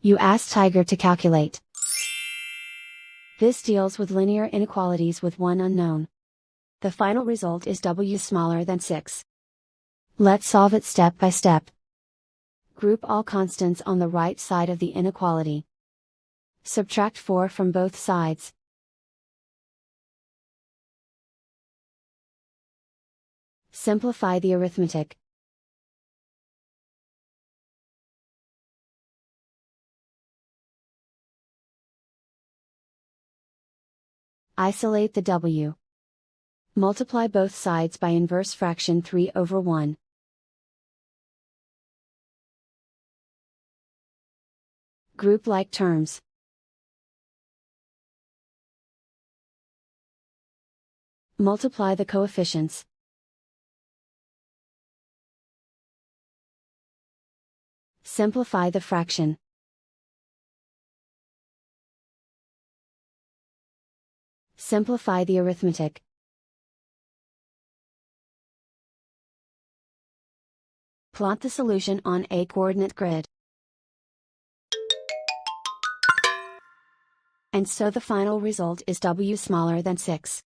You ask Tiger to calculate. This deals with linear inequalities with one unknown. The final result is w smaller than 6. Let's solve it step by step. Group all constants on the right side of the inequality. Subtract 4 from both sides. Simplify the arithmetic. Isolate the w. Multiply both sides by inverse fraction 3/1. Group like terms. Multiply the coefficients. Simplify the fraction. Simplify the arithmetic. Plot the solution on a coordinate grid. And so the final result is w smaller than 6.